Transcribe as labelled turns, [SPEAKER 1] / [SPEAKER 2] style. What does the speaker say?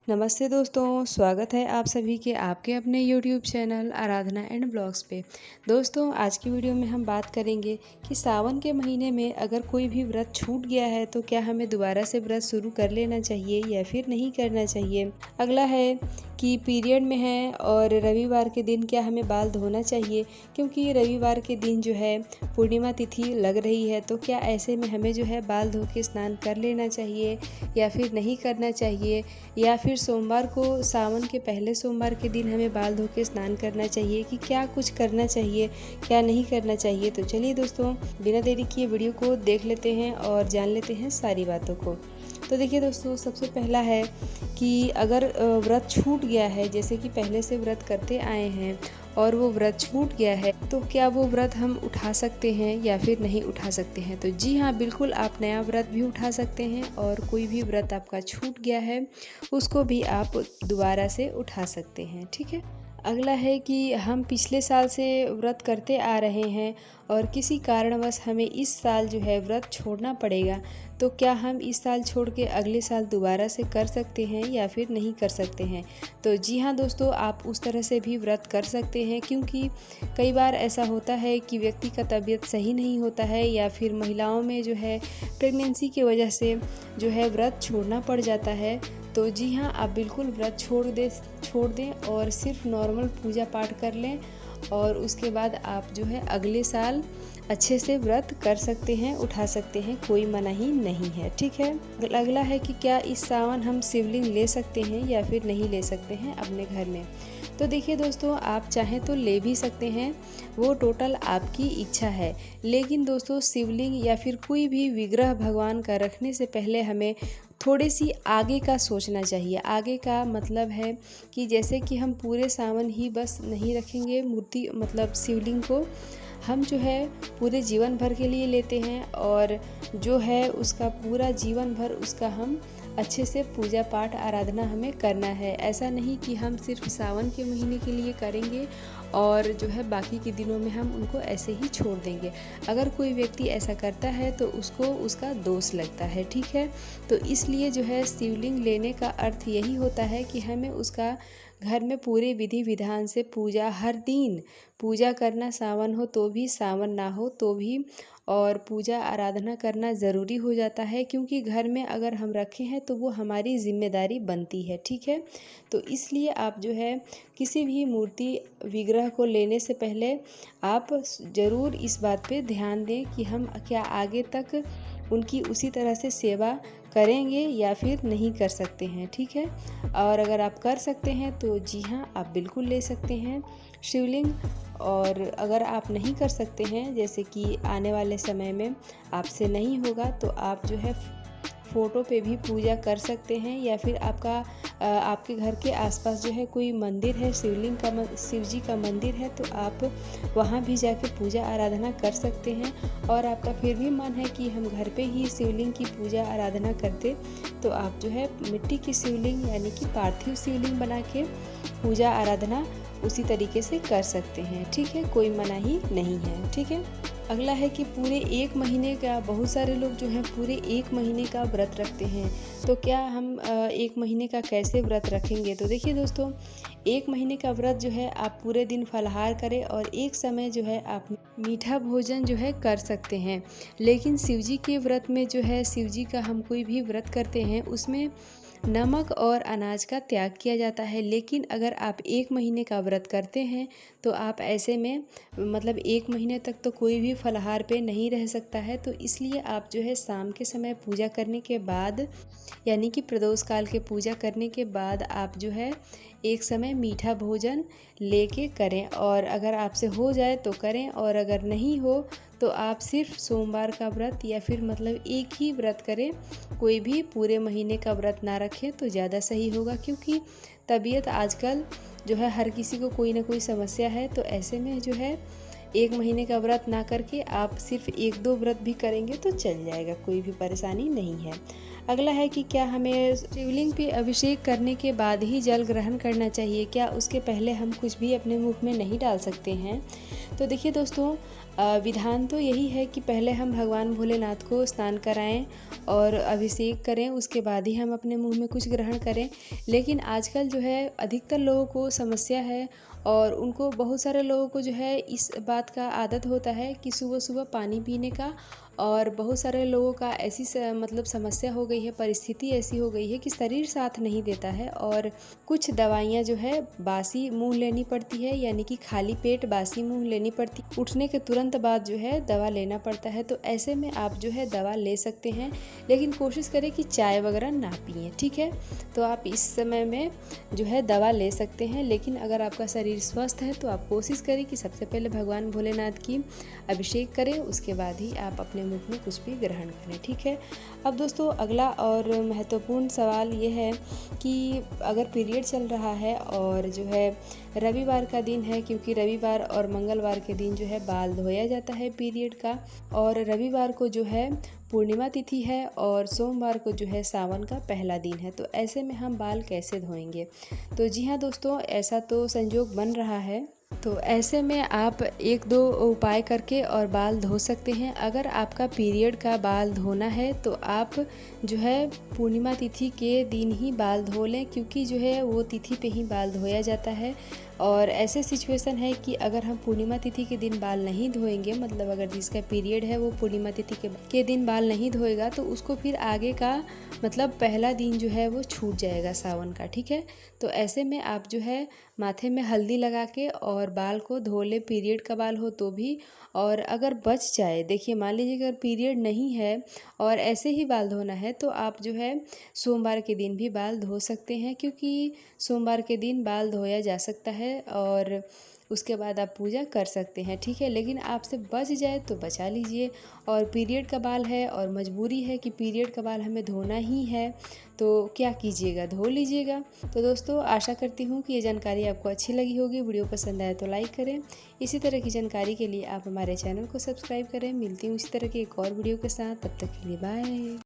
[SPEAKER 1] नमस्ते दोस्तों, स्वागत है आप सभी के आपके अपने YouTube channel Aradhana and blogs पे। दोस्तों, आज की वीडियो में हम बात करेंगे कि सावन के महीने में अगर कोई भी व्रत छूट गया है तो क्या हमें दोबारा से व्रत शुरू कर लेना चाहिए या फिर नहीं करना चाहिए। अगला है कि पीरियड में है और रविवार के दिन क्या हमें बाल धोना चाहिए, क्योंकि रविवार के दिन जो है पूर्णिमा तिथि लग रही है, तो क्या ऐसे में हमें जो है बाल धो के स्नान कर लेना चाहिए या फिर नहीं करना चाहिए, या फिर सोमवार को सावन के पहले सोमवार के दिन हमें बाल धो के स्नान करना चाहिए कि क्या कुछ करना चाहिए, क्या नहीं करना चाहिए। तो चलिए दोस्तों, बिना देरी किए वीडियो को देख लेते हैं और जान लेते हैं सारी बातों को। तो देखिए दोस्तों, सबसे पहला है कि अगर व्रत छूट गया है, जैसे कि पहले से व्रत करते आए हैं और वो व्रत छूट गया है, तो क्या वो व्रत हम उठा सकते हैं या फिर नहीं उठा सकते हैं। तो जी हाँ, बिल्कुल आप नया व्रत भी उठा सकते हैं और कोई भी व्रत आपका छूट गया है उसको भी आप दोबारा से उठा सकते हैं, ठीक है। अगला है कि हम पिछले साल से व्रत करते आ रहे हैं और किसी कारणवश हमें इस साल जो है व्रत छोड़ना पड़ेगा, तो क्या हम इस साल छोड़ के अगले साल दोबारा से कर सकते हैं या फिर नहीं कर सकते हैं। तो जी हाँ दोस्तों, आप उस तरह से भी व्रत कर सकते हैं, क्योंकि कई बार ऐसा होता है कि व्यक्ति का तबीयत सही नहीं होता है या फिर महिलाओं में जो है प्रेगनेंसी की वजह से जो है व्रत छोड़ना पड़ जाता है। तो जी हाँ, आप बिल्कुल व्रत छोड़ दें और सिर्फ नॉर्मल पूजा पाठ कर लें और उसके बाद आप जो है अगले साल अच्छे से व्रत कर सकते हैं, उठा सकते हैं, कोई मनाही नहीं है, ठीक है। अगला है कि क्या इस सावन हम शिवलिंग ले सकते हैं या फिर नहीं ले सकते हैं अपने घर में। तो देखिए दोस्तों, आप चाहें तो ले भी सकते हैं, वो टोटल आपकी इच्छा है। लेकिन दोस्तों, शिवलिंग या फिर कोई भी विग्रह भगवान का रखने से पहले हमें थोड़ी सी आगे का सोचना चाहिए। आगे का मतलब है कि जैसे कि हम पूरे सावन ही बस नहीं रखेंगे मूर्ति, मतलब शिवलिंग को हम जो है पूरे जीवन भर के लिए लेते हैं और जो है उसका पूरा जीवन भर उसका हम अच्छे से पूजा पाठ आराधना हमें करना है। ऐसा नहीं कि हम सिर्फ सावन के महीने के लिए करेंगे और जो है बाकी के दिनों में हम उनको ऐसे ही छोड़ देंगे। अगर कोई व्यक्ति ऐसा करता है तो उसको उसका दोष लगता है, ठीक है। तो इसलिए जो है शिवलिंग लेने का अर्थ यही होता है कि हमें उसका घर में पूरे विधि विधान से पूजा, हर दिन पूजा करना, सावन हो तो भी, सावन ना हो तो भी, और पूजा आराधना करना ज़रूरी हो जाता है, क्योंकि घर में अगर हम रखे हैं तो वो हमारी जिम्मेदारी बनती है, ठीक है। तो इसलिए आप जो है किसी भी मूर्ति विग्रह को लेने से पहले आप ज़रूर इस बात पे ध्यान दें कि हम क्या आगे तक उनकी उसी तरह से सेवा करेंगे या फिर नहीं कर सकते हैं, ठीक है। और अगर आप कर सकते हैं तो जी हाँ, आप बिल्कुल ले सकते हैं शिवलिंग। और अगर आप नहीं कर सकते हैं, जैसे कि आने वाले समय में आपसे नहीं होगा, तो आप जो है फ़ोटो पे भी पूजा कर सकते हैं, या फिर आपके घर के आसपास जो है कोई मंदिर है, शिव जी का मंदिर है, तो आप वहाँ भी जाके पूजा आराधना कर सकते हैं। और आपका फिर भी मन है कि हम घर पे ही शिवलिंग की पूजा आराधना करते, तो आप जो है मिट्टी की शिवलिंग यानी कि पार्थिव शिवलिंग बना के पूजा आराधना उसी तरीके से कर सकते हैं, ठीक है। कोई मनाही नहीं है, ठीक है। अगला है कि पूरे एक महीने का, बहुत सारे लोग जो हैं पूरे एक महीने का व्रत रखते हैं, तो क्या हम एक महीने का कैसे व्रत रखेंगे। तो देखिए दोस्तों, एक महीने का व्रत जो है आप पूरे दिन फलाहार करें और एक समय जो है आप मीठा भोजन जो है कर सकते हैं। लेकिन शिवजी के व्रत में जो है, शिवजी का हम कोई भी व्रत करते हैं उसमें नमक और अनाज का त्याग किया जाता है। लेकिन अगर आप एक महीने का व्रत करते हैं तो आप ऐसे में मतलब एक महीने तक तो कोई भी फलाहार पे नहीं रह सकता है। तो इसलिए आप जो है शाम के समय पूजा करने के बाद, यानी कि प्रदोष काल के पूजा करने के बाद आप जो है एक समय मीठा भोजन लेके करें, और अगर आपसे हो जाए तो करें, और अगर नहीं हो तो आप सिर्फ सोमवार का व्रत या फिर मतलब एक ही व्रत करें, कोई भी पूरे महीने का व्रत ना रखें तो ज़्यादा सही होगा। क्योंकि तबीयत आजकल जो है हर किसी को कोई ना कोई समस्या है, तो ऐसे में जो है एक महीने का व्रत ना करके आप सिर्फ एक दो व्रत भी करेंगे तो चल जाएगा, कोई भी परेशानी नहीं है। अगला है कि क्या हमें शिवलिंग पे अभिषेक करने के बाद ही जल ग्रहण करना चाहिए, क्या उसके पहले हम कुछ भी अपने मुख में नहीं डाल सकते हैं। तो देखिए दोस्तों, विधान तो यही है कि पहले हम भगवान भोलेनाथ को स्नान कराएं और अभिषेक करें, उसके बाद ही हम अपने मुंह में कुछ ग्रहण करें। लेकिन आजकल जो है अधिकतर लोगों को समस्या है और उनको बहुत सारे लोगों को जो है इस बात का आदत होता है कि सुबह सुबह पानी पीने का। और बहुत सारे लोगों का ऐसी मतलब समस्या हो गई है, परिस्थिति ऐसी हो गई है कि शरीर साथ नहीं देता है और कुछ दवाइयाँ जो है बासी मुंह लेनी पड़ती है, यानी कि खाली पेट बासी मुंह लेनी पड़ती, उठने के तुरंत बाद जो है दवा लेना पड़ता है। तो ऐसे में आप जो है दवा ले सकते हैं, लेकिन कोशिश करें कि चाय वगैरह ना पिएं, ठीक है। तो आप इस समय में जो है दवा ले सकते हैं, लेकिन अगर आपका शरीर स्वस्थ है तो आप कोशिश करें कि सबसे पहले भगवान भोलेनाथ की अभिषेक करें, उसके बाद ही आप अपने मुख में कुछ भी ग्रहण करें, ठीक है। अब दोस्तों अगला और महत्वपूर्ण सवाल ये है कि अगर पीरियड चल रहा है और जो है रविवार का दिन है, क्योंकि रविवार और मंगलवार के दिन जो है बाल धोया जाता है पीरियड का, और रविवार को जो है पूर्णिमा तिथि है और सोमवार को जो है सावन का पहला दिन है। तो ऐसे में हम बाल कैसे धोएंगे? तो जी हाँ दोस्तों, ऐसा तो संजोग बन रहा है। तो ऐसे में आप 1-2 उपाय करके और बाल धो सकते हैं। अगर आपका पीरियड का बाल धोना है तो आप जो है पूर्णिमा तिथि के दिन ही बाल धो लें, क्योंकि जो है वो तिथि पे ही बाल धोया जाता है। और ऐसे सिचुएशन है कि अगर हम पूर्णिमा तिथि के दिन बाल नहीं धोएंगे, मतलब अगर जिसका पीरियड है वो पूर्णिमा तिथि के दिन बाल नहीं धोएगा, तो उसको फिर आगे का मतलब पहला दिन जो है वो छूट जाएगा सावन का, ठीक है। तो ऐसे में आप जो है माथे में हल्दी लगा के और बाल को धो ले, पीरियड का बाल हो तो भी। और अगर बच जाए, देखिए मान लीजिए अगर पीरियड नहीं है और ऐसे ही बाल धोना है, तो आप जो है सोमवार के दिन भी बाल धो सकते हैं, क्योंकि सोमवार के दिन बाल धोया जा सकता है और उसके बाद आप पूजा कर सकते हैं, ठीक है। लेकिन आपसे बच जाए तो बचा लीजिए। और पीरियड का बाल है और मजबूरी है कि पीरियड का बाल हमें धोना ही है, तो क्या कीजिएगा, धो लीजिएगा। तो दोस्तों आशा करती हूँ कि ये जानकारी आपको अच्छी लगी होगी। वीडियो पसंद आए तो लाइक करें। इसी तरह की जानकारी के लिए आप हमारे चैनल को सब्सक्राइब करें। मिलती हूँ इसी तरह की एक और वीडियो के साथ, तब तक के लिए बाय।